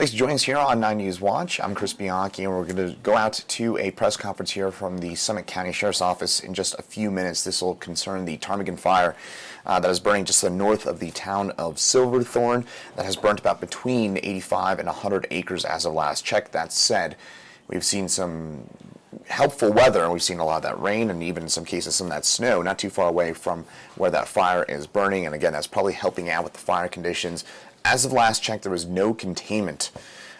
Thanks for joining us here on 9 News Watch. I'm Chris Bianchi, and we're going to go out to a press conference here from the Summit County Sheriff's Office in just a few minutes. This will concern the Ptarmigan Fire that is burning just to the north of the town of Silverthorne, that has burnt about between 85 and 100 acres as of last check. That said, we've seen some helpful weather, and we've seen a lot of that rain and even in some cases some of that snow not too far away from where that fire is burning, and again, that's probably helping out with the fire conditions. As of last check, there was no containment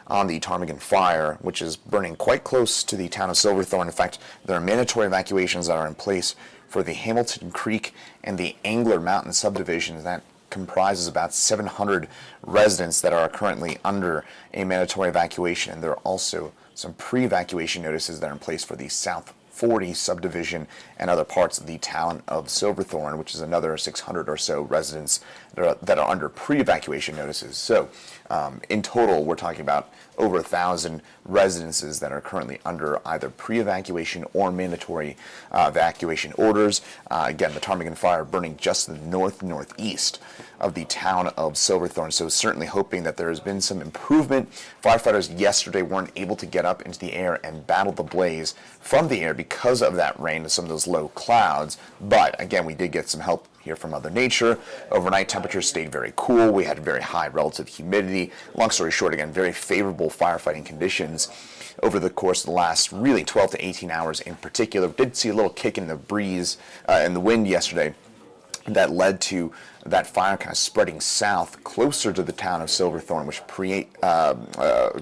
on the Ptarmigan Fire, which is burning quite close to the town of Silverthorne. In fact, there are mandatory evacuations that are in place for the Hamilton Creek and the Angler Mountain subdivisions. That comprises about 700 residents that are currently under a mandatory evacuation, and there are also some pre-evacuation notices that are in place for the South 40 subdivision and other parts of the town of Silverthorne, which is another 600 or so residents that are under pre-evacuation notices. So in total, we're talking about over 1,000 residences that are currently under either pre-evacuation or mandatory evacuation orders. Again, the Ptarmigan Fire burning just to the northeast of the town of Silverthorne. So certainly hoping that there has been some improvement. Firefighters yesterday weren't able to get up into the air and battle the blaze from the air because of that rain and some of those low clouds. But again, we did get some help here from Mother Nature. Overnight temperatures stayed very cool. We had very high relative humidity. Long story short, again, very favorable firefighting conditions over the course of the last really 12 to 18 hours in particular. Did see a little kick in the breeze and the wind yesterday that led to that fire kind of spreading south closer to the town of Silverthorne, which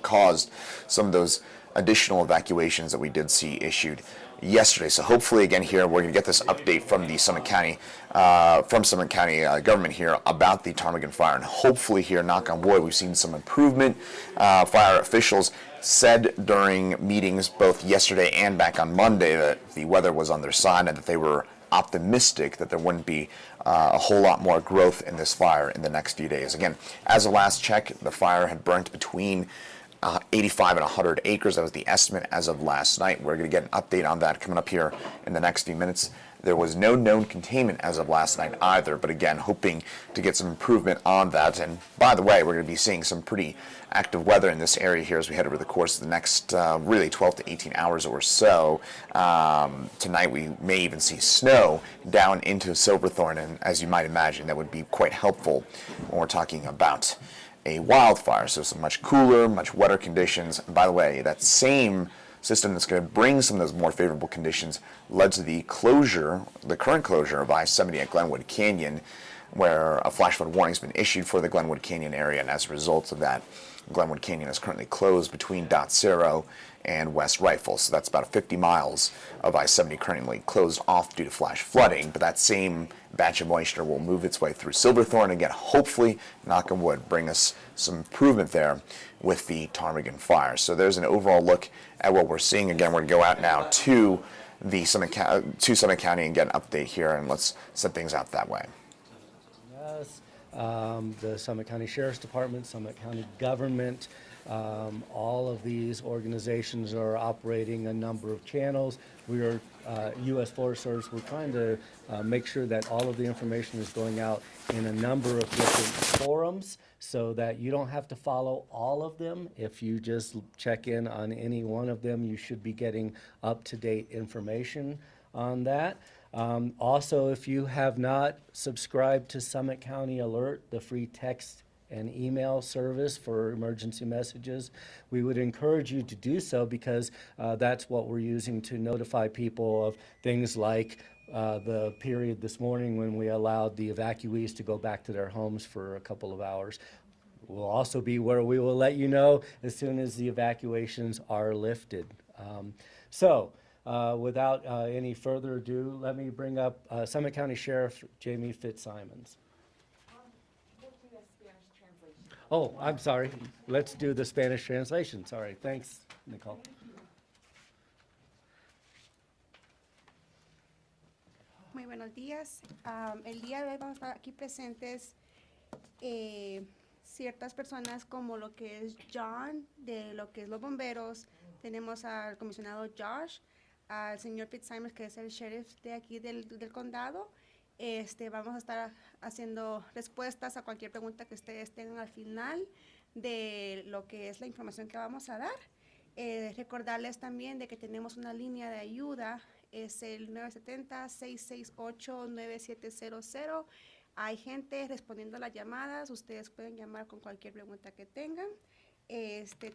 caused some of those additional evacuations that we did see issued yesterday. So hopefully, again, here we're going to get this update from the Summit County government here about the Ptarmigan Fire, and hopefully here, knock on wood, we've seen some improvement. Fire officials said during meetings both yesterday and back on Monday that the weather was on their side and that they were optimistic that there wouldn't be a whole lot more growth in this fire in the next few days. Again, as of last check, the fire had burnt between 85 and 100 acres. That was the estimate as of last night. We're going to get an update on that coming up here in the next few minutes. There was no known containment as of last night either, but again, hoping to get some improvement on that. And by the way, we're going to be seeing some pretty active weather in this area here as we head over the course of the next really 12 to 18 hours or so. Tonight we may even see snow down into Silverthorne, and as you might imagine, that would be quite helpful when we're talking about a wildfire. So some much cooler, much wetter conditions. And by the way, that same system that's going to bring some of those more favorable conditions led to the current closure of I-70 at Glenwood Canyon, where a flash flood warning has been issued for the Glenwood Canyon area, and as a result of that, Glenwood Canyon is currently closed between Dot Cerro and West Rifle. So that's about 50 miles of I-70 currently closed off due to flash flooding, but that same batch of moisture will move its way through Silverthorne. Again, hopefully, knock on wood, bring us some improvement there with the Ptarmigan Fire. So there's an overall look at what we're seeing. Again, we're going to go out now to the Summit County and get an update here, and let's set things out that way. Yes, the Summit County Sheriff's Department, Summit County government, all of these organizations are operating a number of channels. We are U.S. Forest Service. We're trying to make sure that all of the information is going out in a number of different forums so that you don't have to follow all of them. If you just check in on any one of them, you should be getting up-to-date information on that. Also, if you have not subscribed to Summit County Alert, the free text and email service for emergency messages, we would encourage you to do so, because that's what we're using to notify people of things like the period this morning when we allowed the evacuees to go back to their homes for a couple of hours. Will also be where we will let you know as soon as the evacuations are lifted. Without any further ado, let me bring up Summit County Sheriff Jamie Fitzsimons. Oh, I'm sorry. Let's do the Spanish translation. Sorry. Thanks, Nicole. Muy buenos días. El día de hoy vamos a estar aquí presentes ciertas personas como lo que es John, de lo que es los bomberos. Tenemos al comisionado Josh, al señor Fitzsimons, que es el sheriff de aquí del condado. Vamos a estar haciendo respuestas a cualquier pregunta que ustedes tengan al final de lo que es la información que vamos a dar. Recordarles también de que tenemos una línea de ayuda, es el 970-668-9700. Hay gente respondiendo a las llamadas, ustedes pueden llamar con cualquier pregunta que tengan.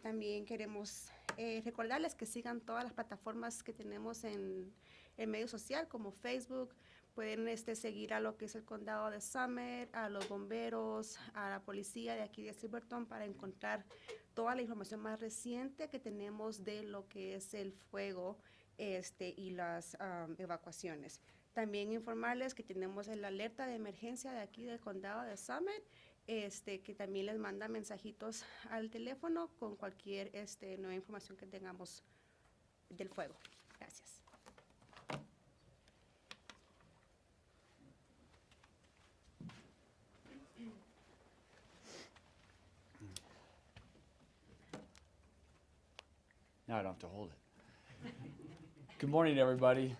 También queremos recordarles que sigan todas las plataformas que tenemos en medio social, como Facebook. Pueden seguir a lo que es el condado de Summit, a los bomberos, a la policía de aquí de Silverthorne para encontrar toda la información más reciente que tenemos de lo que es el fuego y las evacuaciones. También informarles que tenemos la alerta de emergencia de aquí del condado de Summit, que también les manda mensajitos al teléfono con cualquier nueva información que tengamos del fuego. Gracias. Now I don't have to hold it. Good morning, everybody.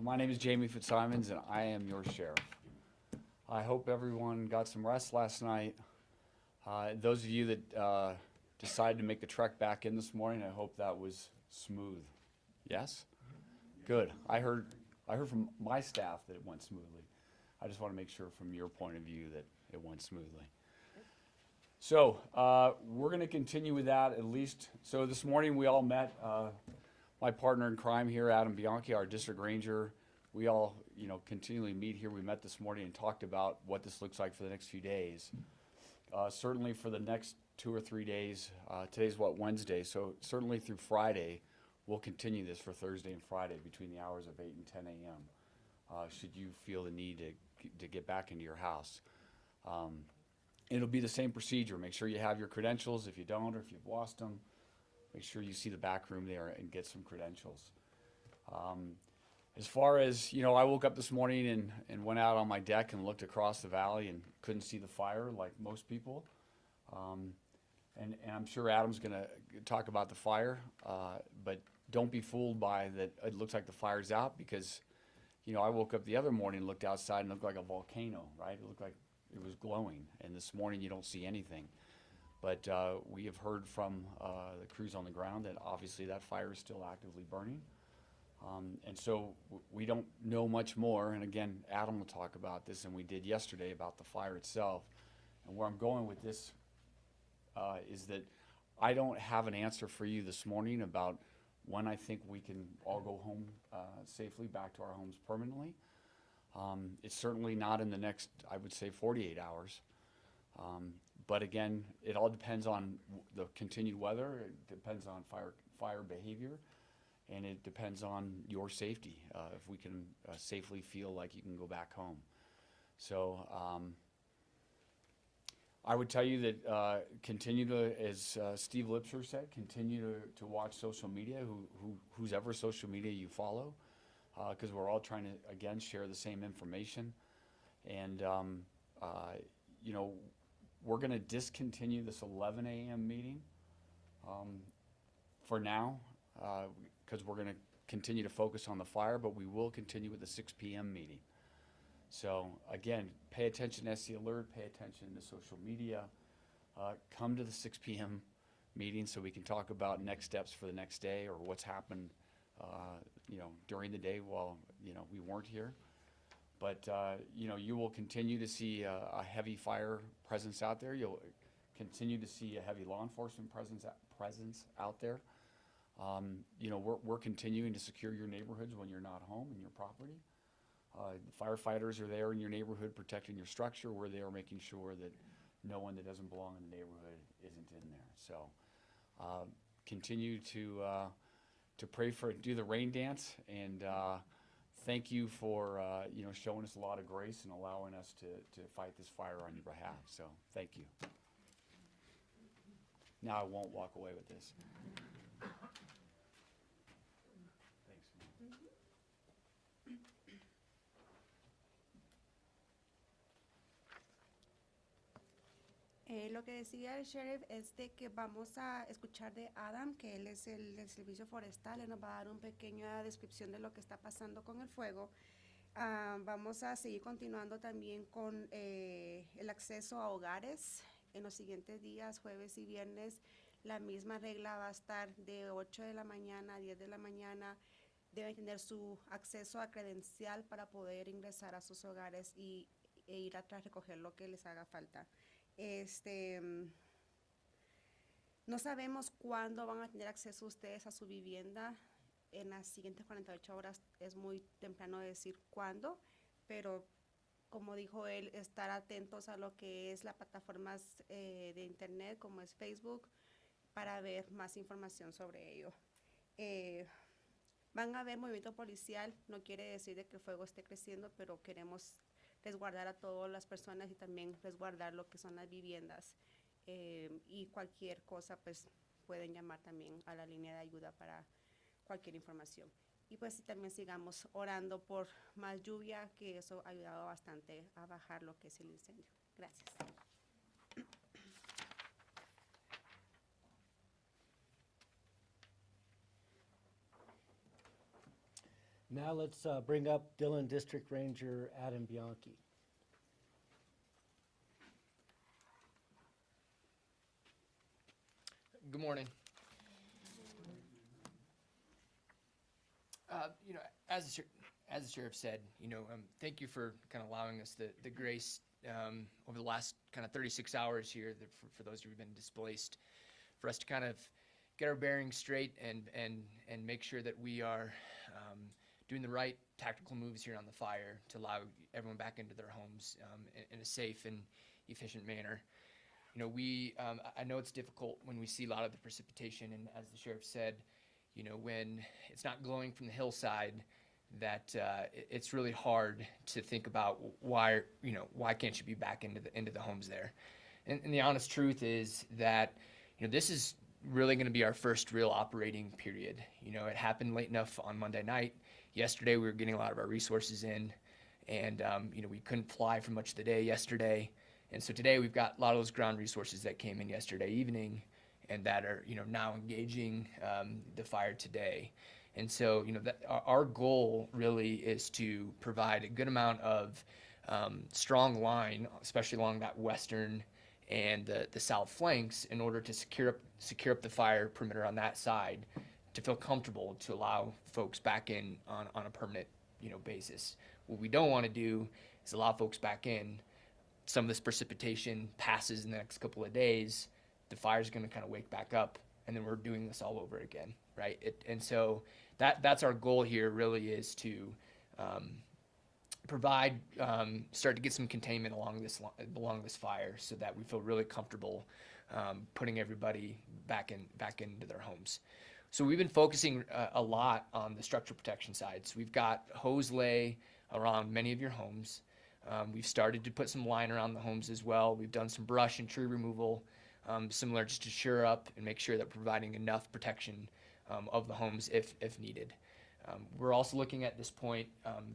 My name is Jamie Fitzsimons, and I am your sheriff. I hope everyone got some rest last night. Those of you that decided to make the trek back in this morning, I hope that was smooth. Yes? Good. I heard from my staff that it went smoothly. I just want to make sure from your point of view that it went smoothly. So we're going to continue with that at least. So this morning we all met. My partner in crime here, Adam Bianchi, our district ranger. We all, continually meet here. We met this morning and talked about what this looks like for the next few days. Certainly for the next 2 or 3 days. Today's Wednesday. So certainly through Friday, we'll continue this for Thursday and Friday between the hours of 8 and 10 a.m. Should you feel the need to get back into your house. It'll be the same procedure. Make sure you have your credentials. If you don't, or if you've lost them, make sure you see the back room there and get some credentials. As far as, I woke up this morning and went out on my deck and looked across the valley and couldn't see the fire like most people. And I'm sure Adam's going to talk about the fire, but don't be fooled by that it looks like the fire's out because, I woke up the other morning and looked outside and it looked like a volcano, right? It looked like it was glowing, and this morning you don't see anything. But we have heard from the crews on the ground that obviously that fire is still actively burning. And so we don't know much more, and again, Adam will talk about this, and we did yesterday about the fire itself. And where I'm going with this is that I don't have an answer for you this morning about when I think we can all go home safely back to our homes permanently. It's certainly not in the next, I would say, 48 hours. But again, it all depends on the continued weather. It depends on fire behavior, and it depends on your safety. If we can safely feel like you can go back home. So I would tell you that continue to, as Steve Lipsher said, continue to watch social media, whose ever social media you follow. Because we're all trying to, again, share the same information. And, we're going to discontinue this 11 a.m. meeting for now because we're going to continue to focus on the fire, but we will continue with the 6 p.m. meeting. So, again, pay attention to SC Alert, pay attention to social media. Come to the 6 p.m. meeting so we can talk about next steps for the next day or what's happened during the day while, we weren't here. But, you will continue to see a heavy fire presence out there. You'll continue to see a heavy law enforcement presence out there. We're continuing to secure your neighborhoods when you're not home and your property. Firefighters are there in your neighborhood protecting your structure. We're there making sure that no one that doesn't belong in the neighborhood isn't in there. So continue to do the rain dance, and thank you for showing us a lot of grace and allowing us to fight this fire on your behalf. So thank you. Now I won't walk away with this. Thanks. Lo que decía el sheriff es de que vamos a escuchar de Adam, que él es el del servicio forestal. Él nos va a dar una pequeña descripción de lo que está pasando con el fuego. Vamos a seguir continuando también con el acceso a hogares en los siguientes días, jueves y viernes, la misma regla va a estar de 8 de la mañana a 10 de la mañana. Deben tener su acceso a credencial para poder ingresar a sus hogares e ir atrás a recoger lo que les haga falta. No sabemos cuándo van a tener acceso ustedes a su vivienda. En las siguientes 48 horas es muy temprano decir cuándo, pero como dijo él, estar atentos a lo que es las plataformas de internet, como es Facebook, para ver más información sobre ello. Van a haber movimiento policial, no quiere decir de que el fuego esté creciendo, pero queremos resguardar a todas las personas y también resguardar lo que son las viviendas. Y cualquier cosa, pues pueden llamar también a la línea de ayuda para cualquier información. Y pues también sigamos orando por más lluvia, que eso ha ayudado bastante a bajar lo que es el incendio. Gracias. Now let's bring up Dillon District Ranger Adam Bianchi. Good morning. As the sheriff said, thank you for kind of allowing us the grace over the last kind of 36 hours here for those who have been displaced, for us to kind of get our bearings straight and make sure that we are doing the right tactical moves here on the fire to allow everyone back into their homes in a safe and efficient manner. I know it's difficult when we see a lot of the precipitation, and as the sheriff said, when it's not glowing from the hillside, that it's really hard to think about why can't you be back into the homes there. And the honest truth is that this is really going to be our first real operating period. It happened late enough on Monday night. Yesterday we were getting a lot of our resources in, and we couldn't fly for much of the day yesterday. And so today we've got a lot of those ground resources that came in yesterday evening and that are now engaging the fire today. And so that our goal really is to provide a good amount of strong line, especially along that western and the south flanks, in order to secure up the fire perimeter on that side, to feel comfortable to allow folks back in on a permanent basis. What we don't want to do is allow folks back in. Some of this precipitation passes in the next couple of days, the fire's going to kind of wake back up, and then we're doing this all over again, right? And so that's our goal here, really, is to provide, start to get some containment along this fire, so that we feel really comfortable putting everybody back into their homes. So we've been focusing a lot on the structural protection side. So we've got hose lay around many of your homes. We've started to put some line around the homes as well. We've done some brush and tree removal, similar, just to shore up and make sure that we're providing enough protection of the homes if needed. We're also looking at this point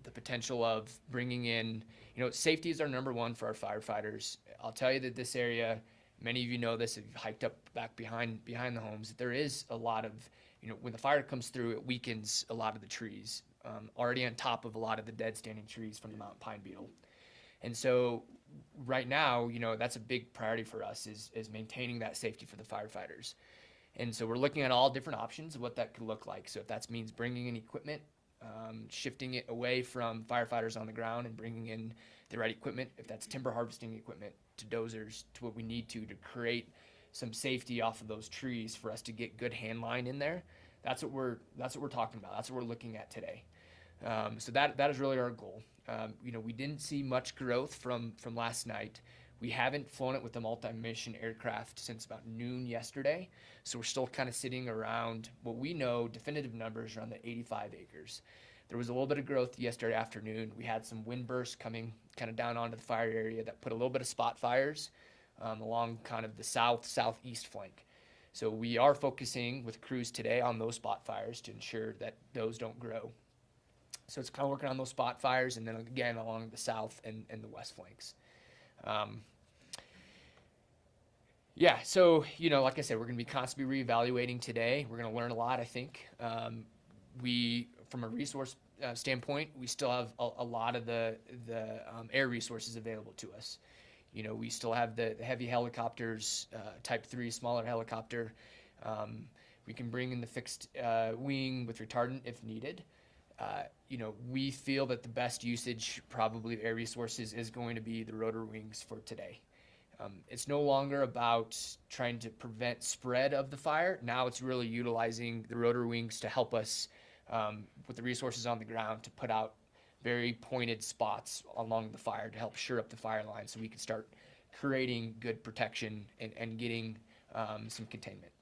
the potential of bringing in, safety is our number one for our firefighters. I'll tell you that this area, many of you know this, if you've hiked up back behind the homes, there is a lot of, when the fire comes through, it weakens a lot of the trees, already on top of a lot of the dead standing trees from the mountain pine beetle. And so right now, that's a big priority for us, is maintaining that safety for the firefighters. And so we're looking at all different options of what that could look like. So if that means bringing in equipment, shifting it away from firefighters on the ground and bringing in the right equipment, if that's timber harvesting equipment, to dozers, to what we need to create some safety off of those trees for us to get good hand line in there. That's what we're talking about. That's what we're looking at today. So that is really our goal. We didn't see much growth from last night. We haven't flown it with the multi-mission aircraft since about noon yesterday. So we're still kind of sitting around what we know definitive numbers around the 85 acres. There was a little bit of growth yesterday afternoon. We had some wind bursts coming kind of down onto the fire area that put a little bit of spot fires along kind of the southeast flank. So we are focusing with crews today on those spot fires to ensure that those don't grow. So it's kind of working on those spot fires, and then again along the south and the west flanks. So like I said, we're going to be constantly reevaluating today. We're going to learn a lot, I think. From a resource standpoint, we still have a lot of the air resources available to us. You know, we still have the heavy helicopters, Type 3 smaller helicopter. We can bring in the fixed wing with retardant if needed. You know, we feel that the best usage probably of air resources is going to be the rotor wings for today. It's no longer about trying to prevent spread of the fire. Now it's really utilizing the rotor wings to help us with the resources on the ground to put out very pointed spots along the fire to help shore up the fire line so we can start creating good protection and getting some containment.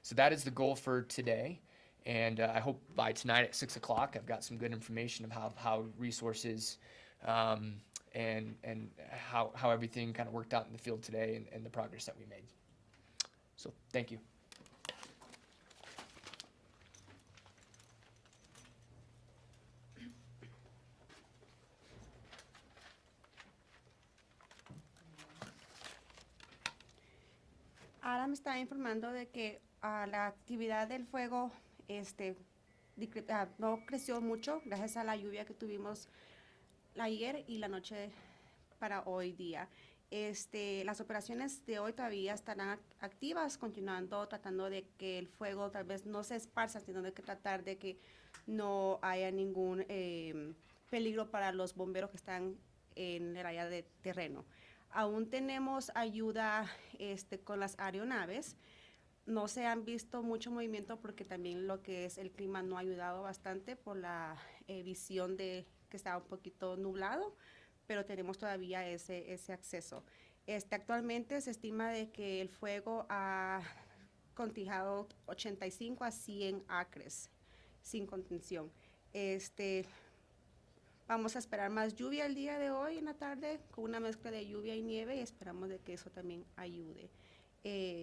So that is the goal for today. And I hope by tonight at 6 o'clock, I've got some good information of how resources and how everything kind of worked out in the field today and the progress that we made. So thank you. Ahora me está informando de que la actividad del fuego no creció mucho gracias a la lluvia que tuvimos ayer y la noche para hoy día. Las operaciones de hoy todavía estarán activas, continuando tratando de que el fuego tal vez no se esparza, sino de que tratar de que no haya ningún peligro para los bomberos que están en el área de terreno. Aún tenemos ayuda con las aeronaves. No se han visto mucho movimiento porque también lo que es el clima no ha ayudado bastante por la visión de que está un poquito nublado, pero tenemos todavía ese acceso. Actualmente se estima de que el fuego ha contijado 85 a 100 acres sin contención. Vamos a esperar más lluvia el día de hoy en la tarde, con una mezcla de lluvia y nieve, y esperamos de que eso también ayude.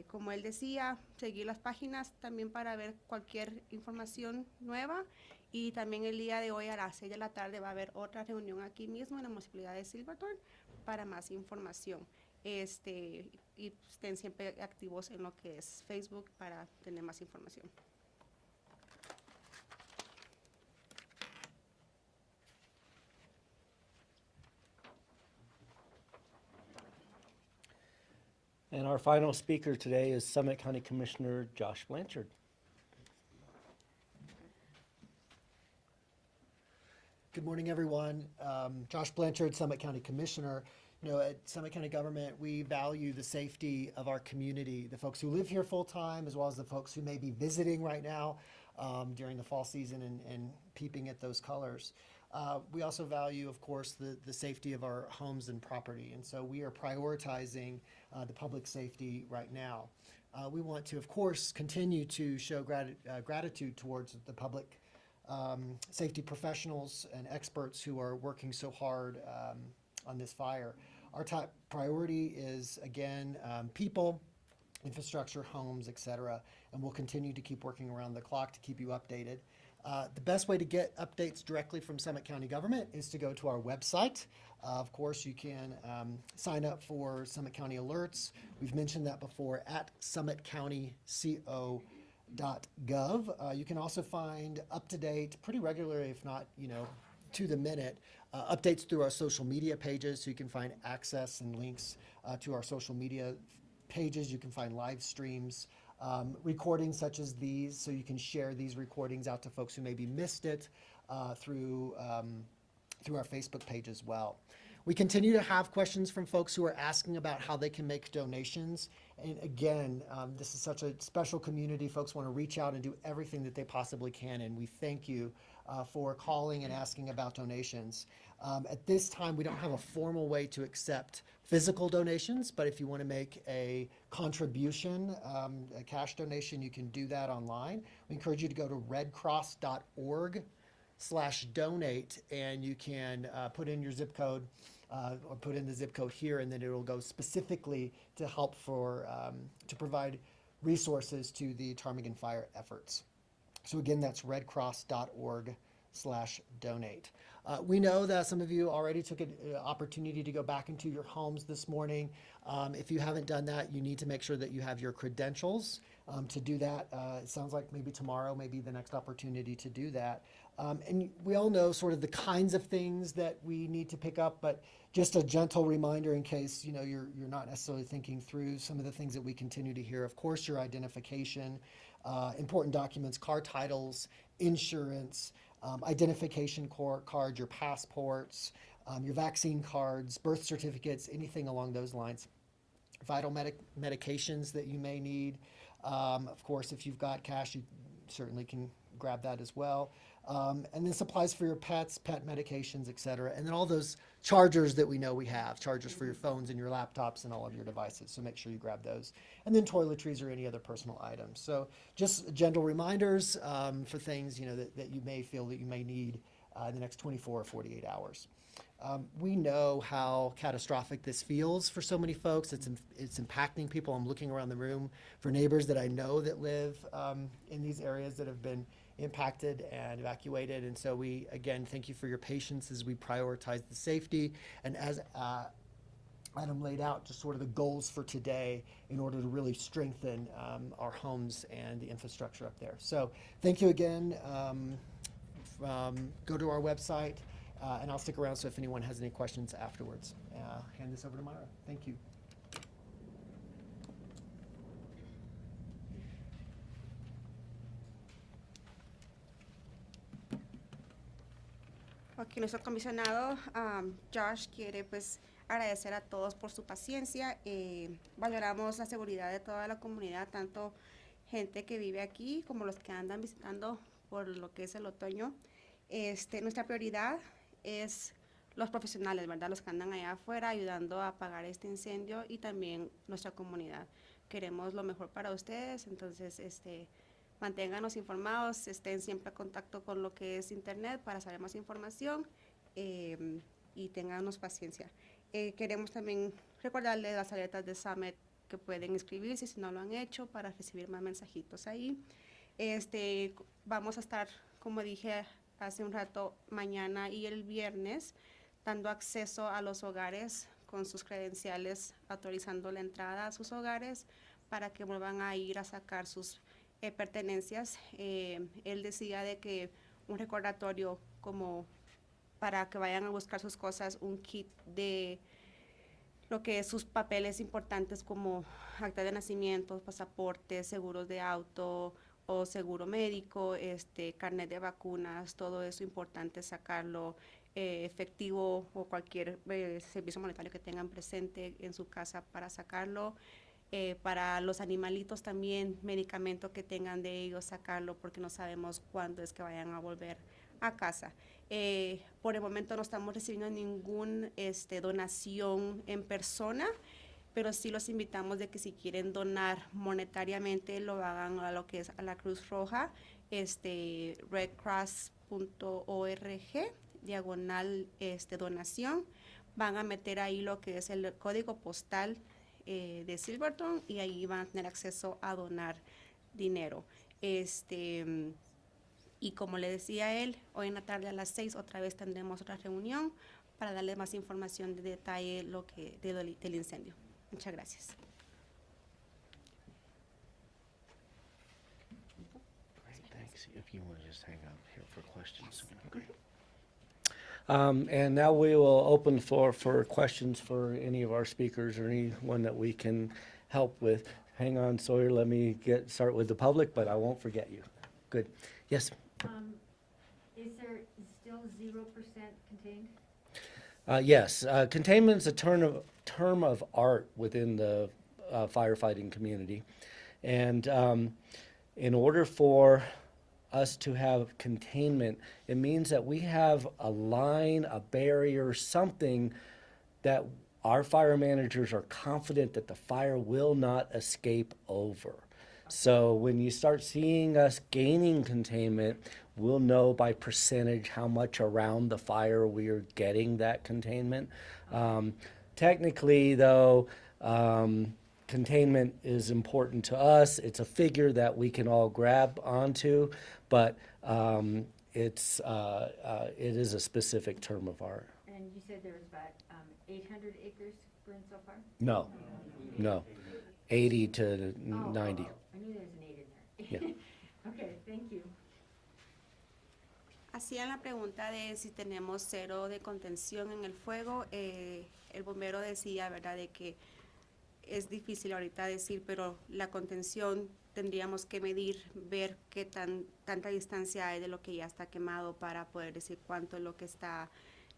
Como él decía, seguir las páginas también para ver cualquier información nueva, y también el día de hoy a las 6 de la tarde va a haber otra reunión aquí mismo en la municipalidad de Silverthorne para más información. Y estén siempre activos en lo que es Facebook para tener más información. And our final speaker today is Summit County Commissioner Josh Blanchard. Good morning, everyone. Josh Blanchard, Summit County Commissioner. You know, at Summit County government, we value the safety of our community, the folks who live here full time, as well as the folks who may be visiting right now during the fall season and peeping at those colors. We also value, of course, the safety of our homes and property, and so we are prioritizing the public safety right now. We want to, of course, continue to show gratitude towards the public safety professionals and experts who are working so hard on this fire. Our top priority is, again, people, infrastructure, homes, etc., and we'll continue to keep working around the clock to keep you updated. The best way to get updates directly from Summit County government is to go to our website. Of course, you can sign up for Summit County alerts. We've mentioned that before at summitcountyco.gov. You can also find up-to-date, pretty regularly, if not, to the minute, updates through our social media pages. So you can find access and links to our social media pages. You can find live streams. Recordings such as these, so you can share these recordings out to folks who maybe missed it through our Facebook page as well. We continue to have questions from folks who are asking about how they can make donations. And again, this is such a special community. Folks want to reach out and do everything that they possibly can, and we thank you for calling and asking about donations. At this time, we don't have a formal way to accept physical donations, but if you want to make a contribution, a cash donation, you can do that online. We encourage you to go to redcross.org/donate, and you can put in your zip code or put in the zip code here, and then it'll go specifically to help to provide resources to the Ptarmigan Fire efforts. So again, that's redcross.org/donate. We know that some of you already took an opportunity to go back into your homes this morning. If you haven't done that, you need to make sure that you have your credentials to do that. It sounds like maybe tomorrow may be the next opportunity to do that. And we all know sort of the kinds of things that we need to pick up, but Just a gentle reminder in case, you're not necessarily thinking through some of the things that we continue to hear. Of course, your identification, important documents, car titles, insurance, identification card, your passports, your vaccine cards, birth certificates, anything along those lines. Vital medications that you may need. Of course, if you've got cash, you certainly can grab that as well. And then supplies for your pets, pet medications, et cetera. And then all those chargers that we know we have, chargers for your phones and your laptops and all of your devices. So make sure you grab those. And then toiletries or any other personal items. So just gentle reminders for things, that you may feel that you may need in the next 24 or 48 hours. We know how catastrophic this feels for so many folks. It's impacting people. I'm looking around the room for neighbors that I know that live in these areas that have been impacted and evacuated. And so we, again, thank you for your patience as we prioritize the safety. And as Adam laid out, just sort of the goals for today in order to really strengthen our homes and the infrastructure up there. So thank you again. Go to our website. And I'll stick around so if anyone has any questions afterwards. Hand this over to Myra. Thank you. Ok, nuestro comisionado Josh quiere pues agradecer a todos por su paciencia. Valoramos la seguridad de toda la comunidad, tanto gente que vive aquí como los que andan visitando por lo que es el otoño. Nuestra prioridad es los profesionales, ¿verdad? Los que andan allá afuera ayudando a apagar este incendio y también nuestra comunidad. Queremos lo mejor para ustedes, entonces manténganos informados, estén siempre en contacto con lo que es internet para saber más información y ténganos paciencia. Queremos también recordarles las alertas de Summit que pueden inscribirse si no lo han hecho para recibir más mensajitos ahí. Vamos a estar, como dije hace un rato, mañana y el viernes, dando acceso a los hogares con sus credenciales, autorizando la entrada a sus hogares para que vuelvan a ir a sacar sus pertenencias. Él decía de que un recordatorio como para que vayan a buscar sus cosas, un kit de lo que es sus papeles importantes como acta de nacimiento, pasaportes, seguros de auto o seguro médico, carnet de vacunas, todo eso importante sacarlo, efectivo o cualquier servicio monetario que tengan presente en su casa para sacarlo. Para los animalitos también, medicamento que tengan de ellos, sacarlo porque no sabemos cuándo es que vayan a volver a casa. Por el momento no estamos recibiendo ninguna donación en persona, pero sí los invitamos de que si quieren donar monetariamente lo hagan a lo que es a la Cruz Roja, redcross.org/donación. Van a meter ahí lo que es el código postal de Silverthorne y ahí van a tener acceso a donar dinero. Y como le decía él, hoy en la tarde a las 6 otra vez tendremos otra reunión para darle más información de detalle del incendio. Muchas gracias. Great, thanks. If you want to just hang out here for questions. Okay. And now we will open the floor for questions for any of our speakers or anyone that we can help with. Hang on, Sawyer, let me start with the public, but I won't forget you. Good. Yes? Is there still 0% contained? Yes, containment is a term of art within the firefighting community. And in order for us to have containment, it means that we have a line, a barrier, something that our fire managers are confident that the fire will not escape over. So when you start seeing us gaining containment, we'll know by percentage how much around the fire we are getting that containment. Technically, though, containment is important to us. It's a figure that we can all grab onto, but it is a specific term of art. And you said there was about 800 acres burned so far? No, 80 to 90. I knew there was an 8 in there. Yeah. Okay, thank you. Hacían la pregunta de si tenemos cero de contención en el fuego. El bombero decía, ¿verdad?, de que es difícil ahorita decir, pero la contención tendríamos que medir, ver qué tanta distancia hay de lo que ya está quemado para poder decir cuánto es lo que está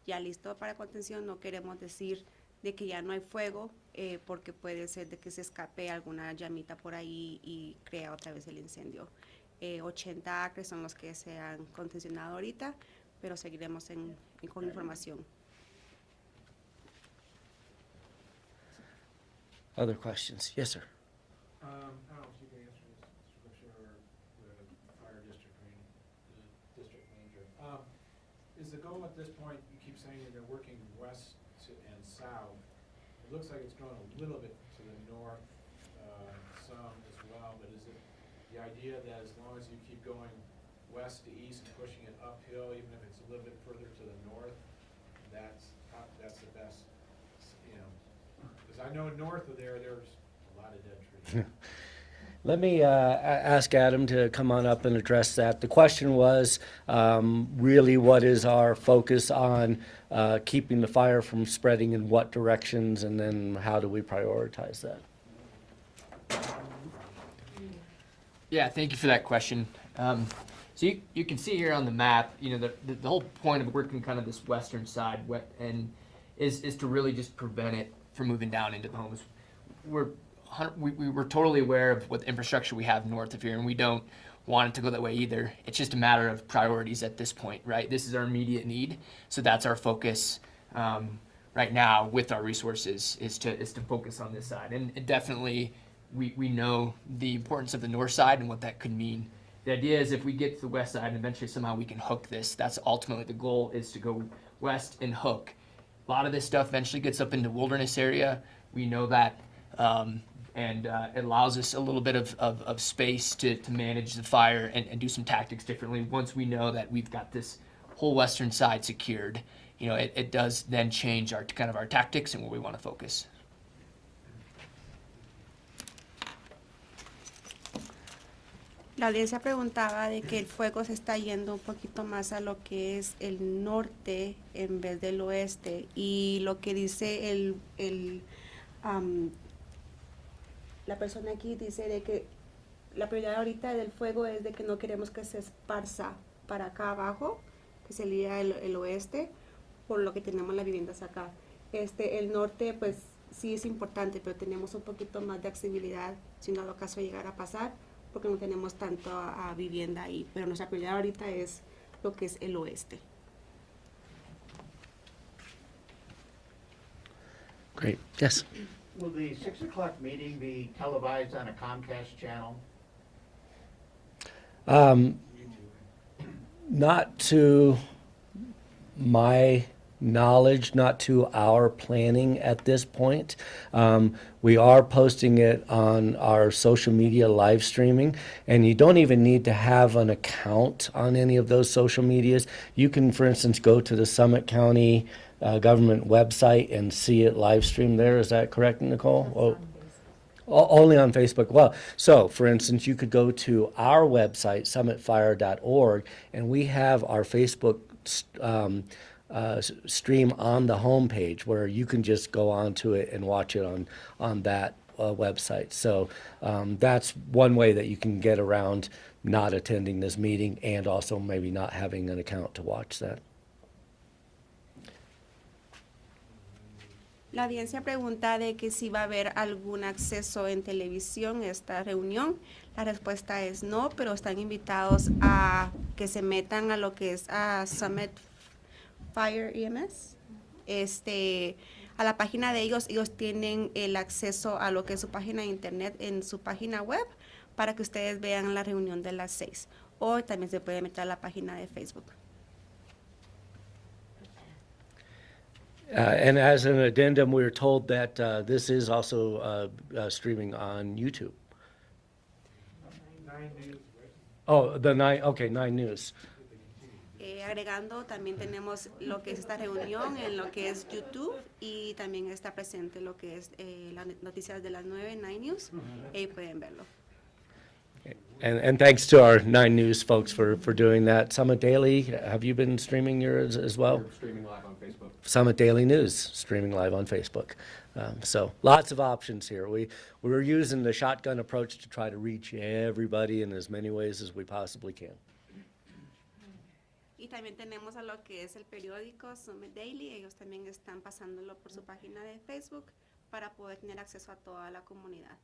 ya listo para contención. No queremos decir de que ya no hay fuego, porque puede ser de que se escape alguna llamita por ahí y crea otra vez el incendio. 80 acres son los que se han contencionado ahorita, pero seguiremos con información. Other questions? Yes, sir. I don't know if you can answer this, Mr. Bashir, or the fire district manager. Is the goal at this point, you keep saying that they're working west and south. It looks like it's going a little bit to the north, some as well, but is it the idea that as long as you keep going west to east and pushing it uphill, even if it's a little bit further to the north, that's the best, you know? Because I know north of there's a lot of dead trees. Let me ask Adam to come on up and address that. The question was really what is our focus on keeping the fire from spreading in what directions, and then how do we prioritize that? Yeah, thank you for that question. So you can see here on the map, you know, the whole point of working kind of this western side and is to really just prevent it from moving down into the homes. We're totally aware of what infrastructure we have north of here, and we don't want it to go that way either. It's just a matter of priorities at this point, right? This is our immediate need, so that's our focus right now with our resources is to focus on this side. And definitely, we know the importance of the north side and what that could mean. The idea is if we get to the west side and eventually somehow we can hook this, that's ultimately the goal, is to go west and hook. A lot of this stuff eventually gets up into wilderness area. We know that. And it allows us a little bit of space to manage the fire and do some tactics differently. Once we know that we've got this whole western side secured, you know, it does then change our tactics and where we want to focus. La audiencia preguntaba de que el fuego se está yendo un poquito más a lo que es el norte en vez del oeste, y lo que dice la persona aquí dice de que la prioridad ahorita del fuego es de que no queremos que se esparza para acá abajo, que sería el oeste, por lo que tenemos las viviendas acá. El norte pues sí es importante, pero tenemos un poquito más de accesibilidad si no lo caso llegar a pasar, porque no tenemos tanto a vivienda ahí, pero nuestra prioridad ahorita es lo que es el oeste. Great. Yes. Will the 6 o'clock meeting be televised on a Comcast channel? Not to my knowledge, not to our planning at this point. We are posting it on our social media live streaming, and you don't even need to have an account on any of those social medias. You can, for instance, go to the Summit County government website and see it live streamed there. Is that correct, Nicole? Only on Facebook. Well, so for instance, you could go to our website, summitfire.org, and we have our Facebook stream on the homepage where you can just go onto it and watch it on that website. So that's one way that you can get around not attending this meeting and also maybe not having an account to watch that. La audiencia pregunta de que si va a haber algún acceso en televisión a esta reunión. La respuesta es no, pero están invitados a que se metan a lo que es a Summit Fire EMS. A la página de ellos tienen el acceso a lo que es su página de internet en su página web para que ustedes vean la reunión de las 6. O también se puede meter a la página de Facebook. And as an addendum, we were told that this is also streaming on YouTube. 9 News, right? Oh, the 9 News. Agregando, también tenemos lo que es esta reunión en lo que es YouTube, y también está presente lo que es las noticias de las 9 News, y pueden verlo. And thanks to our 9 News folks for doing that. Summit Daily, have you been streaming yours as well? We're streaming live on Facebook. Summit Daily News, streaming live on Facebook. So lots of options here. We're using the shotgun approach to try to reach everybody in as many ways as we possibly can. Y también tenemos a lo que es el periódico Summit Daily. Ellos también están pasándolo por su página de Facebook para poder tener acceso a toda la comunidad.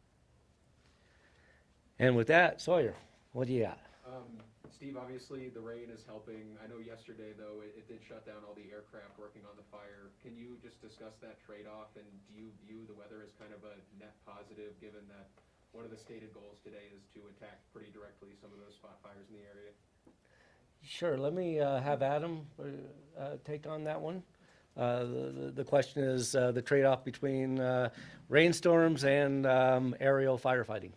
And with that, Sawyer, what do you got? Steve, obviously the rain is helping. I know yesterday though it did shut down all the aircraft working on the fire. Can you just discuss that trade-off, and do you view the weather as kind of a net positive, given that one of the stated goals today is to attack pretty directly some of those spot fires in the area? Sure, let me have Adam take on that one. The question is the trade-off between rainstorms and aerial firefighting.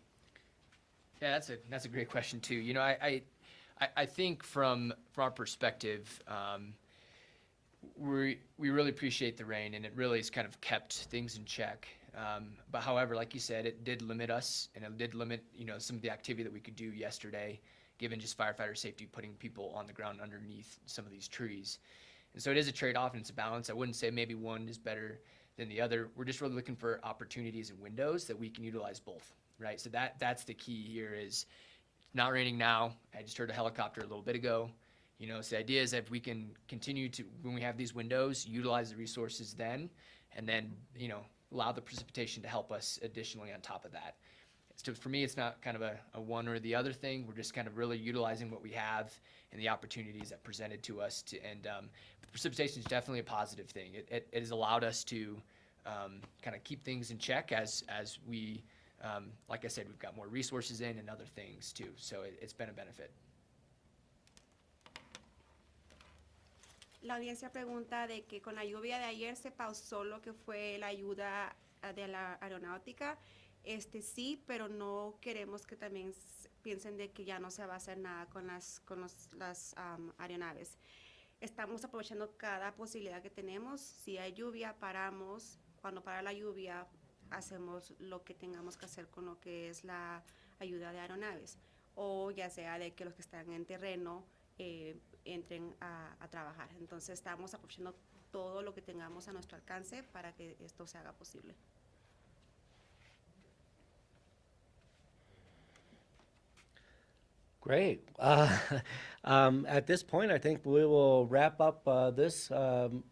Yeah, that's a great question too. You know, I think from our perspective, we really appreciate the rain, and it really has kind of kept things in check. But however, like you said, it did limit us, and it did limit, you know, some of the activity that we could do yesterday, given just firefighter safety, putting people on the ground underneath some of these trees. And so it is a trade-off, and it's a balance. I wouldn't say maybe one is better than the other. We're just really looking for opportunities and windows that we can utilize both, right? So that's the key here. Is not raining now. I just heard a helicopter a little bit ago. You know, so the idea is that if we can continue to, when we have these windows, utilize the resources then, and then, you know, allow the precipitation to help us additionally on top of that. So for me, it's not kind of a one or the other thing. We're just kind of really utilizing what we have and the opportunities that presented to us. And precipitation is definitely a positive thing. It has allowed us to kind of keep things in check as we, like I said, we've got more resources in and other things too. So it's been a benefit. La audiencia pregunta de que con la lluvia de ayer se pausó lo que fue la ayuda de la aeronáutica. Sí, pero no queremos que también piensen de que ya no se va a hacer nada con las aeronaves. Estamos aprovechando cada posibilidad que tenemos. Si hay lluvia, paramos. Cuando para la lluvia, hacemos lo que tengamos que hacer con lo que es la ayuda de aeronaves. O ya sea de que los que están en terreno entren a trabajar. Entonces estamos aprovechando todo lo que tengamos a nuestro alcance para que esto se haga posible. Great. At this point, I think we will wrap up this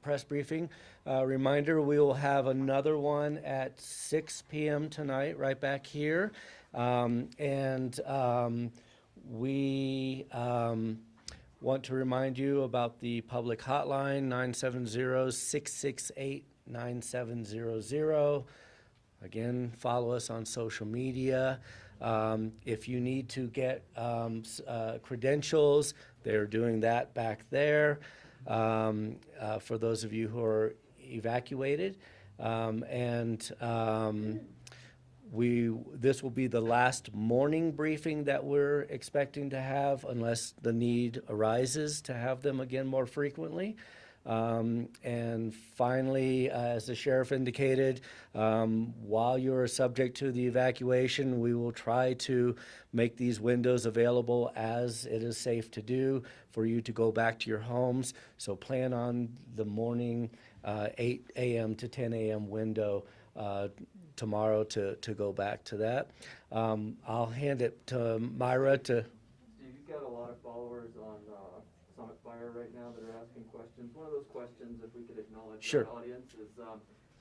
press briefing. Reminder, we will have another one at 6 p.m. tonight, right back here. We want to remind you about the public hotline, 970-668-9700. Again, follow us on social media. If you need to get credentials, they're doing that back there for those of you who are evacuated. This will be the last morning briefing that we're expecting to have, unless the need arises to have them again more frequently. And finally, as the sheriff indicated, while you're subject to the evacuation, we will try to make these windows available as it is safe to do for you to go back to your homes. So plan on the morning 8 a.m. to 10 a.m. window tomorrow to go back to that. I'll hand it to Myra to... Steve, you've got a lot of followers on Summit Fire right now that are asking questions. One of those questions, if we could acknowledge Sure. the audience, is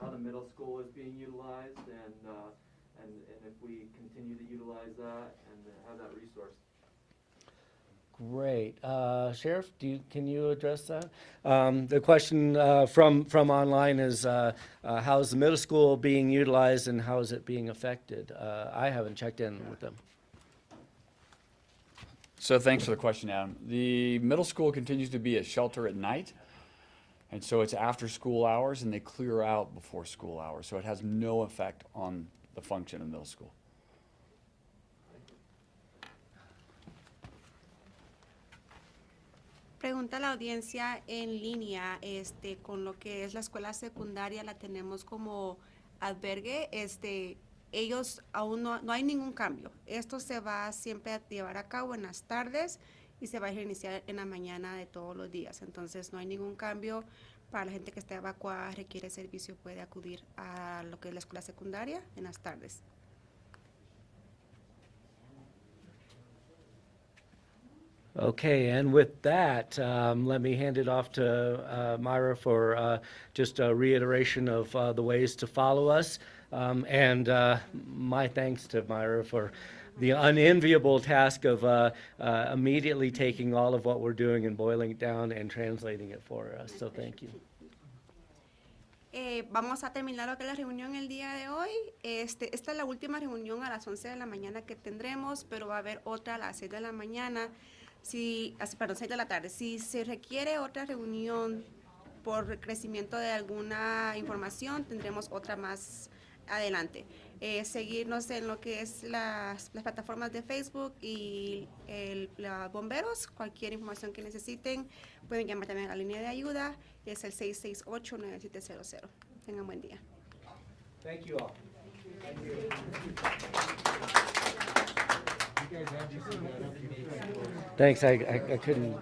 how the middle school is being utilized, and if we continue to utilize that and have that resource. Great. Sheriff, can you address that? The question from online is how is the middle school being utilized and how is it being affected? I haven't checked in with them. So thanks for the question, Adam. The middle school continues to be a shelter at night, and so it's after school hours, and they clear out before school hours, so it has no effect on the function of middle school. Pregunta la audiencia en línea, con lo que es la escuela secundaria, la tenemos como albergue, ellos aún no hay ningún cambio. Esto se va siempre a llevar a cabo en las tardes y se va a iniciar en la mañana de todos los días. Entonces no hay ningún cambio. Para la gente que está evacuada, requiere servicio, puede acudir a lo que es la escuela secundaria en las tardes. Okay, and with that, let me hand it off to Myra for just a reiteration of the ways to follow us. And my thanks to Myra for the unenviable task of immediately taking all of what we're doing and boiling it down and translating it for us. So thank you. Vamos a terminar lo que es la reunión el día de hoy. Esta es la última reunión a las 11 de la mañana que tendremos, pero va a haber otra a las 6 de la mañana. 6 de la tarde. Si se requiere otra reunión por crecimiento de alguna información, tendremos otra más adelante. Seguirnos en lo que es las plataformas de Facebook y los bomberos. Cualquier información que necesiten, pueden llamar también a la línea de ayuda. Es el 668-9700. Tengan buen día. Thank you all. Thanks. I couldn't